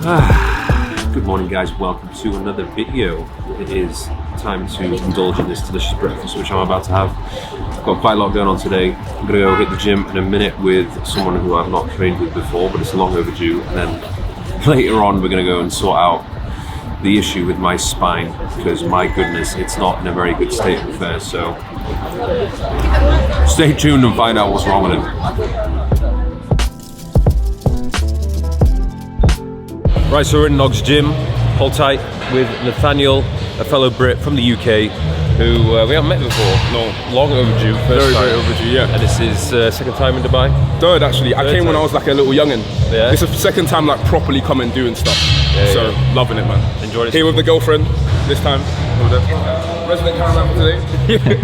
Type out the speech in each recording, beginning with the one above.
Good morning guys, welcome to another video. It is time to indulge in this delicious breakfast which I'm about to have. I've got quite a lot going on today. I'm going to go hit the gym in a minute with someone who I've not trained with before, but it's long overdue. And then later on we're going to go and sort out the issue with my spine, because my goodness, it's not in a very good state of affairs. So stay tuned and find out what's wrong with it. Right, so we're in Nog's gym, hold tight, with Nathaniel, a fellow Brit from the UK, who we haven't met before. No, long overdue, first time. Very overdue, yeah. And this is second time in Dubai? Third, actually. I came when I was like a little youngin'. Yeah. It's the second time like properly coming doing stuff. Yeah, so loving it, man. Enjoyed it. Here with the girlfriend this time. Resident cameraman for today.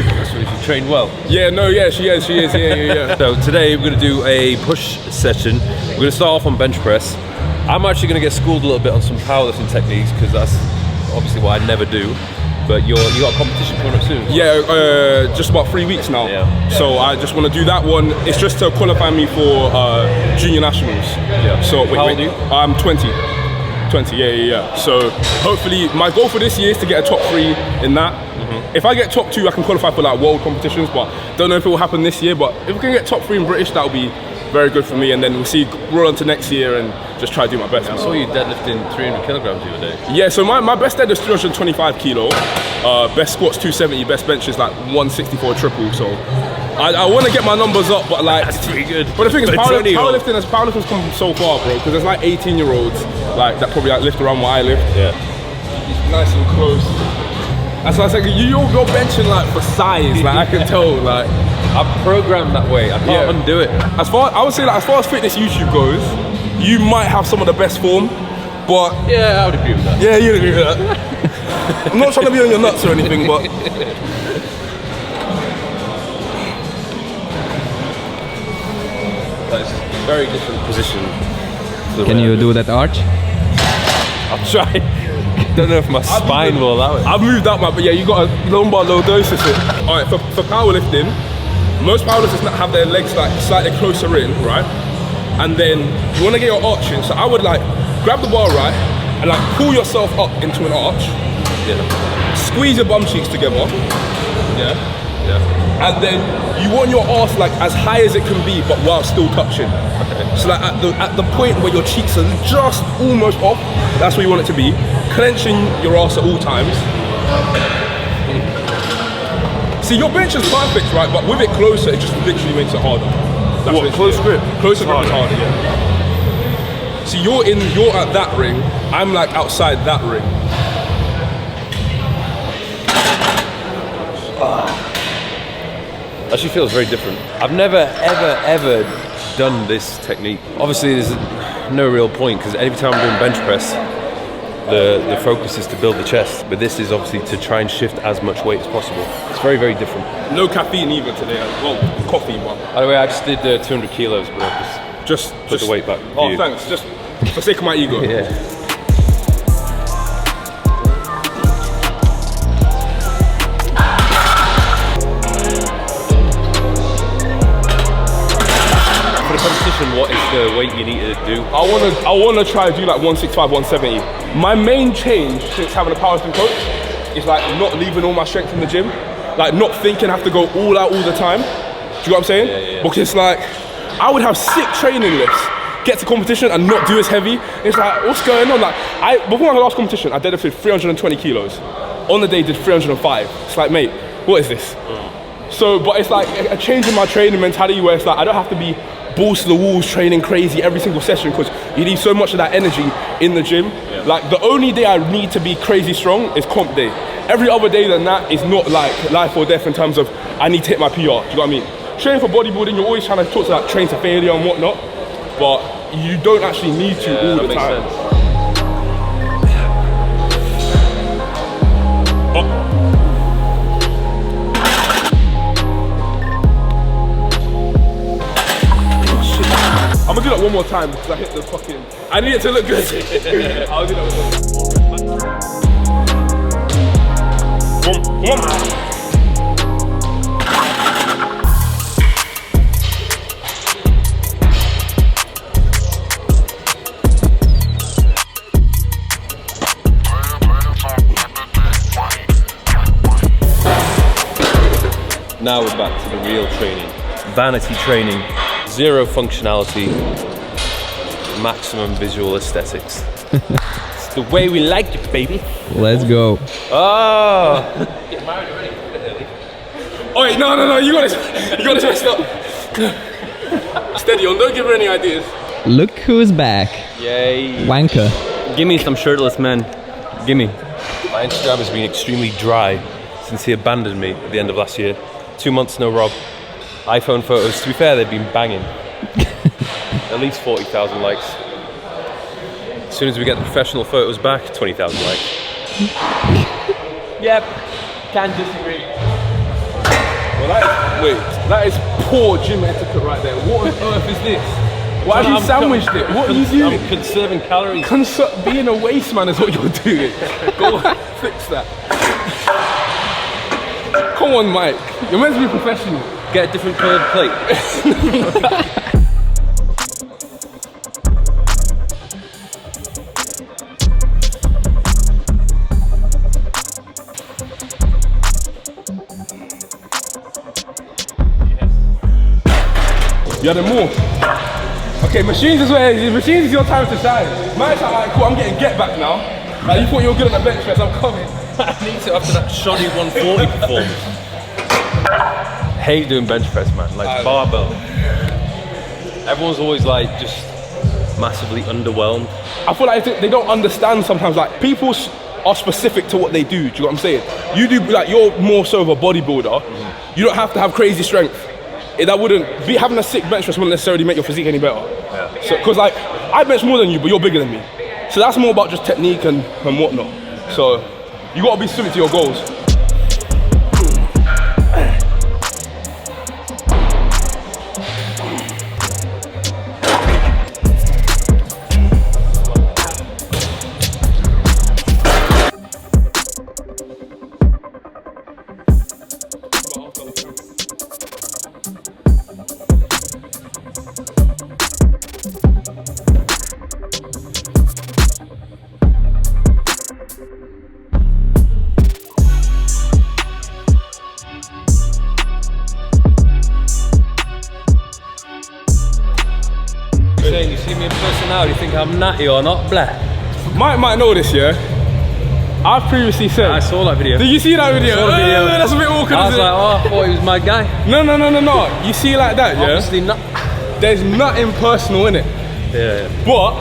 That's what you trained well. Yeah, no, yeah, she is, yeah. So today we're going to do a push session. We're going to start off on bench press. I'm actually going to get schooled a little bit on some powerlifting techniques, because that's obviously what I never do. But you got a competition coming up soon? Yeah, just about 3 weeks now. Yeah. So I just want to do that one. It's just to qualify me for junior nationals. Yeah. So How old are you? I'm 20. 20, yeah. So hopefully, my goal for this year is to get a top 3 in that. If I get top 2, I can qualify for like world competitions, but don't know if it will happen this year. But if we can get top 3 in British, that will be very good for me, and then we'll see, roll on to next year and just try to do my best. I saw you deadlifting 300 kilograms the other day. Yeah, so my best dead is 325 kilo, best squat's 270, best bench is like 164 triple, so I want to get my numbers up, but like... That's pretty good. But the thing is, powerlifting's come so far, bro, because there's like 18-year-olds like that probably like lift around where I lift. Yeah. Nice and close. That's why I was like, you're benching like for size, like I can tell, like... I'm programmed that way. I can't undo it. I would say like, as far as fitness YouTube goes, you might have some of the best form, but yeah, I would agree with that. Yeah, you'd agree with that. I'm not trying to be on your nuts or anything, but that's a very different position. Can you do that arch? I'll try. Don't know if my spine will allow it. I've moved out, man, but yeah, you got a lumbar lordosis. All right, for powerlifting, most powerlifters have their legs like slightly closer in, right? And then you want to get your arch in. So I would like grab the bar, right, and like pull yourself up into an arch. Yeah. Squeeze your bum cheeks together. Yeah. And then you want your arse like as high as it can be, but while still touching. Okay. So like at the point where your cheeks are just almost off, that's where you want it to be. Clenching your arse at all times. See, your bench is perfect, right? But with it closer, it just literally makes it harder. What, close grip? Closer grip is harder, yeah. See, you're at that ring, I'm like outside that ring. Actually feels very different. I've never ever done this technique. Obviously there's no real point, because every time I'm doing bench press, the focus is to build the chest, but this is obviously to try and shift as much weight as possible. It's very, very different. No caffeine either today. Well, coffee one. By the way, I just did 200 kilos, but I just put the weight back. Oh, thanks. Just for sake of my ego. Yeah. For the competition, what is the weight you need to do? I wanna try to do like 165, 170. My main change since having a powerlifting coach is like not leaving all my strength in the gym, like not thinking I have to go all out all the time. Do you know what I'm saying? Yeah. Because it's like I would have sick training lifts, get to competition and not do as heavy. It's like, what's going on? Like before my last competition, I deadlifted 320 kilos. On the day, did 305. It's like, mate, what is this? So, but it's like a change in my training mentality where it's like I don't have to be balls to the walls training crazy every single session, because you need so much of that energy in the gym. Yeah. Like the only day I need to be crazy strong is comp day. Every other day than that is not like life or death in terms of I need to hit my PR. Do you know what I mean? Training for bodybuilding, you're always trying to talk to like train to failure and whatnot, but you don't actually need to all the time. Sense. I'm gonna do that one more time because I hit the fucking... I need it to look good. I'll do that one more time. One. Now we're back to the real training. Vanity training, zero functionality, maximum visual aesthetics. It's the way we like it, baby. Let's go. Oh! Oh wait, no, you got this messed up. Steady on, don't give her any ideas. Look who's back. Yay. Wanker. Give me some shirtless men. Gimme. My Instagram has been extremely dry since he abandoned me at the end of last year. 2 months no Rob. iPhone photos, to be fair, they've been banging. At least 40,000 likes. As soon as we get the professional photos back, 20,000 likes. Yep, can't disagree. Well, that is poor gym etiquette right there. What on earth is this? Why have you sandwiched it? What are you doing? I'm conserving calories. Being a waste man is what you're doing. Go fix that. Come on, Mike. You're meant to be professional. Get a different coloured plate. You had more. Okay, machines is your time to shine. Mike's like, cool, I'm getting get back now. Like, you thought you were good at the bench press, I'm coming. I need to after that shoddy 140 performance. Hate doing bench press, man. Like barbell. Everyone's always like just massively underwhelmed. I feel like they don't understand sometimes. Like people are specific to what they do. Do you know what I'm saying? You do like you're more so of a bodybuilder. You don't have to have crazy strength. That wouldn't be having a sick bench press wouldn't necessarily make your physique any better. Yeah. So, because like I bench more than you, but you're bigger than me. So that's more about just technique and whatnot. So you gotta be suited to your goals. You see me in person now, do you think I'm natty or not? Blah. Might know this, yeah? I've previously said... I saw that video. Did you see that video? I saw the video. That's a bit awkward, I was like, oh, I thought he was my guy. No. You see like that, yeah? Obviously not. There's nothing personal in it. Yeah. But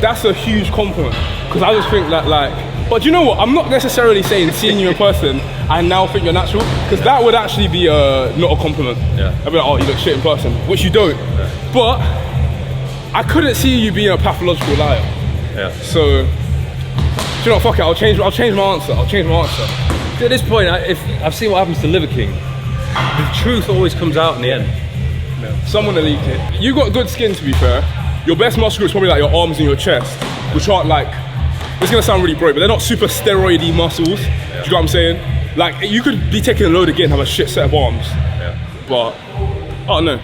that's a huge compliment. Because I just think that like... But you know what? I'm not necessarily saying seeing you in person, I now think you're natural. Because that would actually be not a compliment. Yeah. I'd be like, oh, you look shit in person. Which you don't. Yeah. But I couldn't see you being a pathological liar. Yeah. So, do you know what, fuck it, I'll change my answer. At this point, if I've seen what happens to Liver King, the truth always comes out in the end. Yeah. Someone leaked it. You got good skin, to be fair. Your best muscle group is probably like your arms and your chest, which aren't like, it's gonna sound really broke, but they're not super steroidy muscles. Yeah. Do you know what I'm saying? Like, you could be taking a load again, have a shit set of arms. Yeah. But, oh no.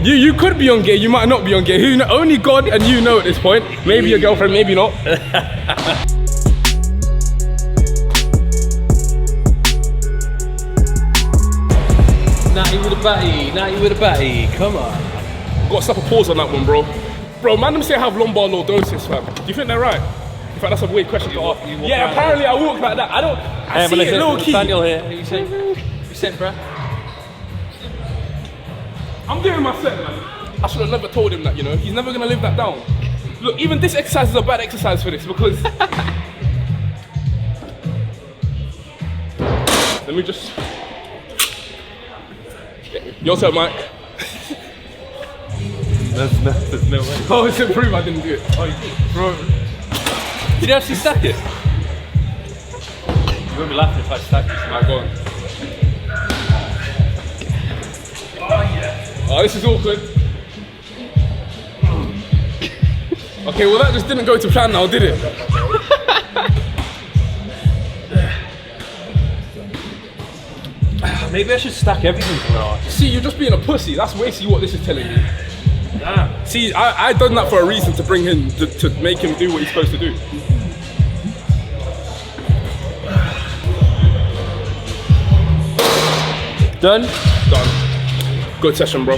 You could be on gear, you might not be on gear. Who know, only God and you know at this point. Maybe your girlfriend, maybe not. Natty with a batty, come on. Got to slap a pause on that one, bro. Bro, man, them say I have lumbar lordosis, fam. Do you think they're right? In fact, that's a weird question to ask. Yeah, apparently I walk like that. I see it low key. Daniel here, you saying, bro? I'm doing my set, man. I should have never told him that, you know. He's never gonna live that down. Look, even this exercise is a bad exercise for this because... Let me just... Your turn, Mike. There's no way. Oh, it's improved, I didn't do it. Oh, you did? Bro. Did you actually stack it? You won't be laughing if I stack this. Alright, go on. Oh, yeah. Oh, this is awkward. Okay, well that just didn't go to plan now, did it? Maybe I should stack everything from now on. See, you're just being a pussy. That's basically what this is telling you. Nah. See, I done that for a reason, to bring him, to make him do what he's supposed to do. Done? Done. Good session, bro.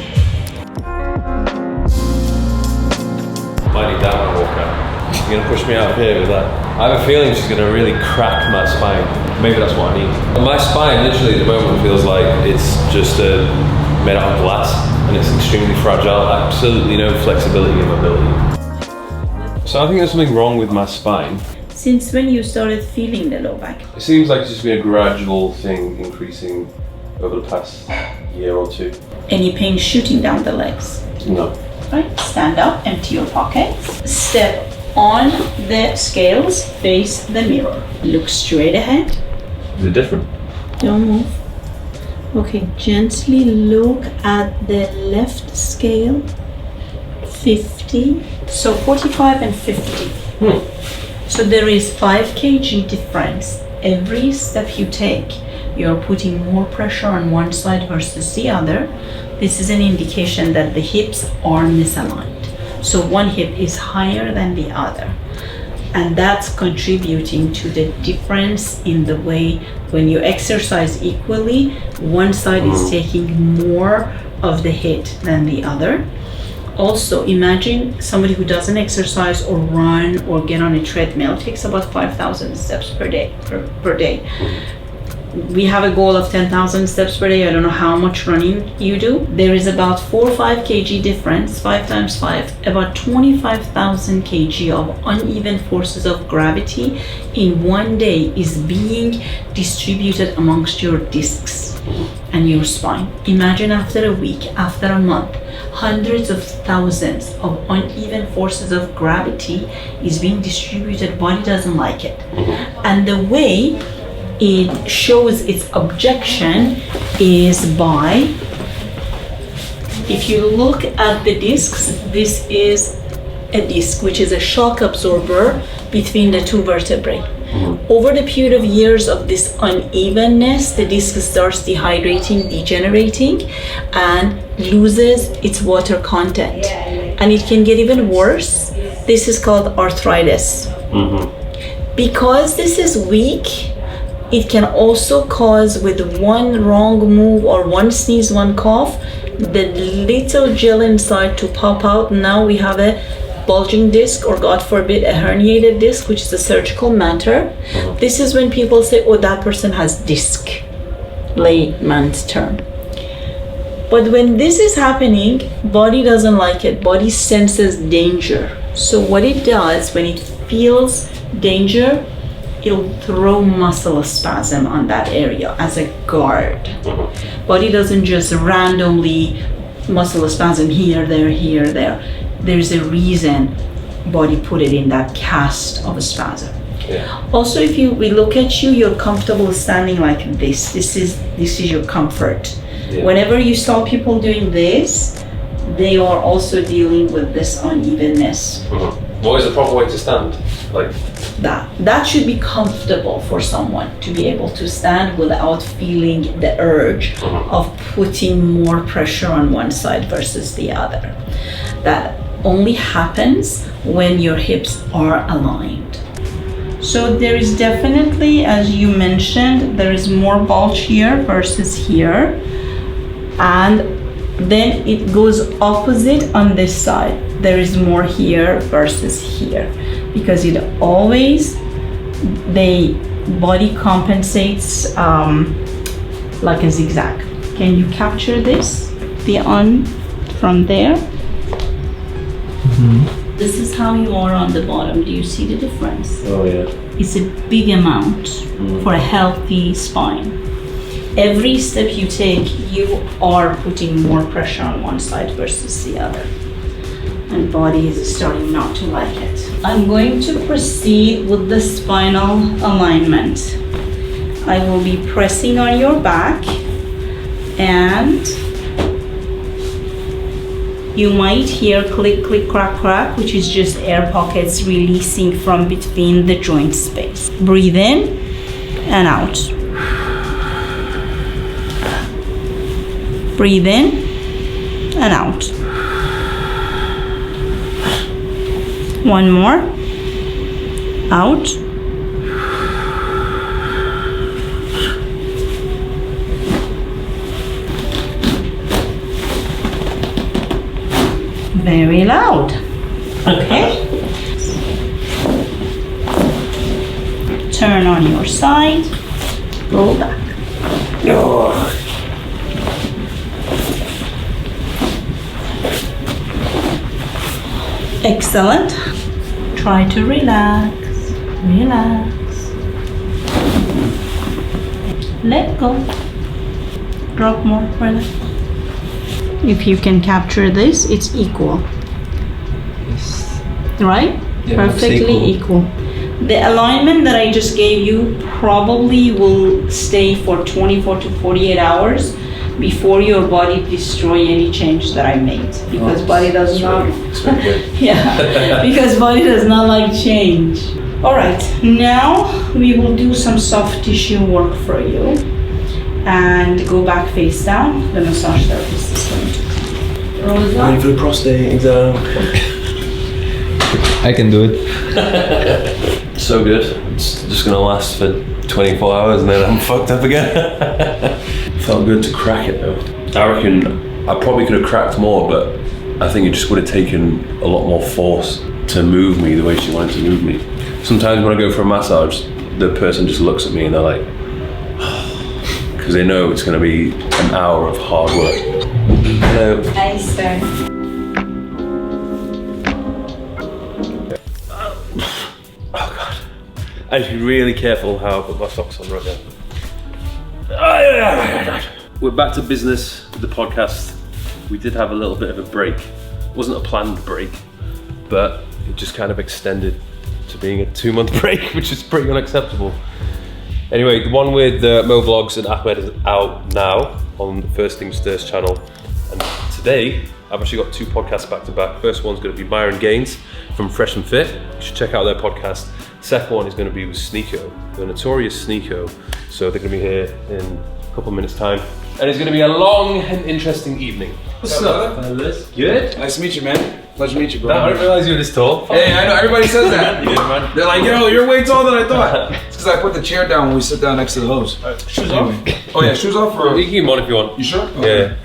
Might need that one, Walker. She's gonna push me out of here with that. I have a feeling she's gonna really crack my spine. Maybe that's what I need. And my spine, literally, at the moment, feels like it's just made out of glass, and it's extremely fragile. Absolutely no flexibility and mobility. So I think there's something wrong with my spine. Since when you started feeling the low back? It seems like it's just been a gradual thing, increasing over the past year or two. Any pain shooting down the legs? No. Right, stand up, empty your pockets. Step on the scales, face the mirror. Look straight ahead. Is it different? Don't move. Okay, gently look at the left scale. 50. So 45 and 50. So there is 5 kg difference. Every step you take, you're putting more pressure on one side versus the other. This is an indication that the hips are misaligned. So one hip is higher than the other. And that's contributing to the difference in the way when you exercise equally, one side is taking more of the hit than the other. Also, imagine somebody who doesn't exercise or run or get on a treadmill takes about 5,000 steps per day. We have a goal of 10,000 steps per day. I don't know how much running you do. There is about 4 or 5 kg difference, 5 times 5, about 25,000 kg of uneven forces of gravity in one day is being distributed amongst your discs and your spine. Imagine after a week, after a month, hundreds of thousands of uneven forces of gravity is being distributed. Body doesn't like it. And the way it shows its objection is by, if you look at the discs, this is a disc which is a shock absorber between the 2 vertebrae. Over the period of years of this unevenness, the disc starts dehydrating, degenerating, and loses its water content. And it can get even worse. This is called arthritis. Because this is weak, it can also cause, with one wrong move or one sneeze, one cough, the little gel inside to pop out. Now we have a bulging disc, or God forbid, a herniated disc, which is a surgical matter. This is when people say, oh, that person has disc, layman's term. But when this is happening, body doesn't like it. Body senses danger. So what it does, when it feels danger, it'll throw muscle spasm on that area as a guard. Body doesn't just randomly muscle spasm here, there. There's a reason body put it in that cast of a spasm. Also, if we look at you, you're comfortable standing like this. This is your comfort. Whenever you saw people doing this, they are also dealing with this unevenness. What is the proper way to stand? Like that should be comfortable for someone to be able to stand without feeling the urge of putting more pressure on one side versus the other. That only happens when your hips are aligned. So there is definitely, as you mentioned, there is more bulge here versus here, and then it goes opposite on this side. There is more here versus here, because it always, the body compensates like a zigzag. Can you capture this? The on from there. This is how you are on the bottom. Do you see the difference? Oh yeah. It's a big amount for a healthy spine. Every step you take, you are putting more pressure on one side versus the other. And body is starting not to like it. I'm going to proceed with the spinal alignment. I will be pressing on your back, and you might hear click, click, crack, crack, which is just air pockets releasing from between the joint space. Breathe in and out. Breathe in and out. One more. Out. very loud. Okay? Turn on your side, roll back. Excellent. Try to relax, relax. Let go. Drop more, relax. If you can capture this, it's equal. Right? Yeah, Perfectly it's equal. The alignment that I just gave you probably will stay for 24 to 48 hours before your body destroy any change that I made. Because body does not yeah, because body does not like change. Alright, now we will do some soft tissue work for you. And go back face down. The massage therapist is going to Rosa. Ready for the prostate exam. I can do it. So good. It's just gonna last for 24 hours and then I'm fucked up again. Felt good to crack it though. I reckon I probably could have cracked more, but I think it just would have taken a lot more force to move me the way she wanted to move me. Sometimes when I go for a massage, the person just looks at me and they're like, because they know it's gonna be an hour of hard work. Hello. Hi, sir. Oh god. I should be really careful how I put my socks on right now. We're back to business with the podcast. We did have a little bit of a break. It wasn't a planned break, but it just kind of extended to being a 2-month break, which is pretty unacceptable. Anyway, the one with Mo Vlogs and Ahmed is out now on the First Things First channel. And today, I've actually got 2 podcasts back to back. First one's going to be Myron Gaines from Fresh and Fit. You should check out their podcast. Second one is going to be with Sneeko, the notorious Sneeko. So they're going to be here in a couple of minutes' time. And it's going to be a long and interesting evening. What's up, fellas? Good? Nice to meet you, man. Pleasure to meet you, bro. I didn't realize you were this tall. Hey, I know everybody says that. You did, man. They're like, yo, you're way taller than I thought. It's because I put the chair down when we sit down next to the hose. Shoes off? Oh yeah, shoes off or? You can keep them on if you want. You sure? Yeah. Okay.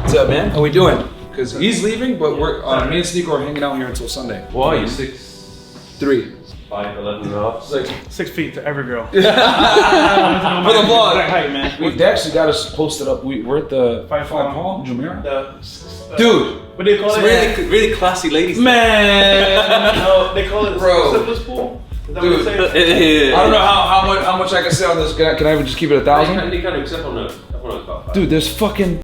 What's up, man? How we doing? Because he's leaving, but we're me and Sneeko are hanging out here until Sunday. Why are you 6'3", 5'11" and a half? 6 feet to every girl. For the vlog. Exact height, man. They actually got us posted up. We're at the Five Hall, Jumeirah. Dude, What do you call it? really classy ladies. Man, No, they call it Bro. syphilis pool. Is that Dude. what you're saying? I don't know how much I can say on this. Can I just keep it 1,000? You can't accept on that. About 5. Dude, there's fucking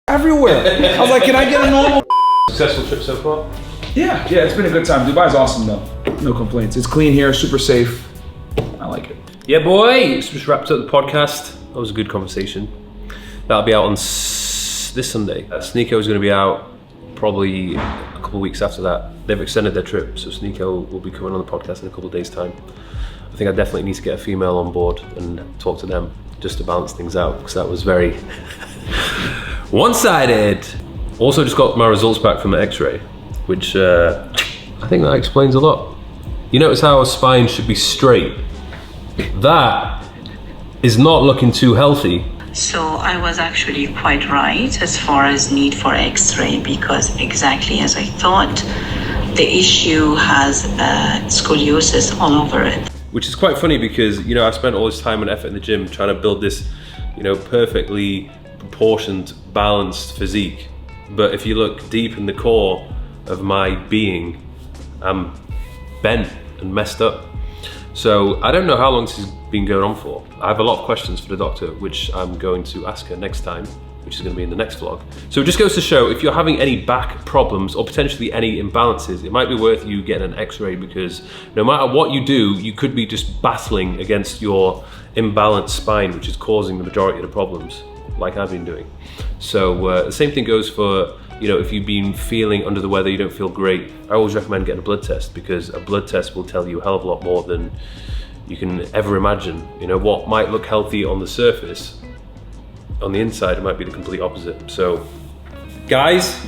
everywhere. I was like, can I get a normal? Successful trip so far? Yeah, it's been a good time. Dubai's awesome though. No complaints. It's clean here, super safe. I like it. Yeah, boy. Just wrapped up the podcast. That was a good conversation. That'll be out on this Sunday. Sneeko is going to be out probably a couple of weeks after that. They've extended their trip, so Sneeko will be coming on the podcast in a couple of days' time. I think I definitely need to get a female on board and talk to them just to balance things out, because that was very one-sided. Also just got my results back from the x-ray, which I think that explains a lot. You notice how a spine should be straight? That is not looking too healthy. So I was actually quite right as far as need for x-ray, because exactly as I thought, the issue has scoliosis all over it. Which is quite funny because, you know, I spent all this time and effort in the gym trying to build this, you know, perfectly proportioned, balanced physique. But if you look deep in the core of my being, I'm bent and messed up. So I don't know how long this has been going on for. I have a lot of questions for the doctor, which I'm going to ask her next time, which is going to be in the next vlog. So it just goes to show, if you're having any back problems or potentially any imbalances, it might be worth you getting an x-ray, because no matter what you do, you could be just battling against your imbalanced spine, which is causing the majority of the problems, like I've been doing. So the same thing goes for, you know, if you've been feeling under the weather, you don't feel great, I always recommend getting a blood test, because a blood test will tell you a hell of a lot more than you can ever imagine. You know, what might look healthy on the surface, on the inside, it might be the complete opposite. So, guys,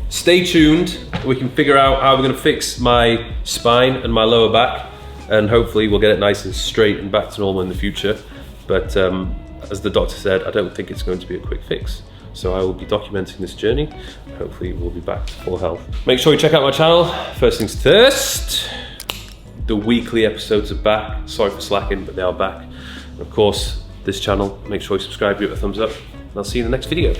stay tuned. We can figure out how we're gonna fix my spine and my lower back, and hopefully we'll get it nice and straight and back to normal in the future. But as the doctor said, I don't think it's going to be a quick fix. So I will be documenting this journey. Hopefully we'll be back to full health. Make sure you check out my channel. First things first, the weekly episodes are back. Sorry for slacking, but they are back. And of course, this channel, make sure you subscribe, give it a thumbs up, and I'll see you in the next video.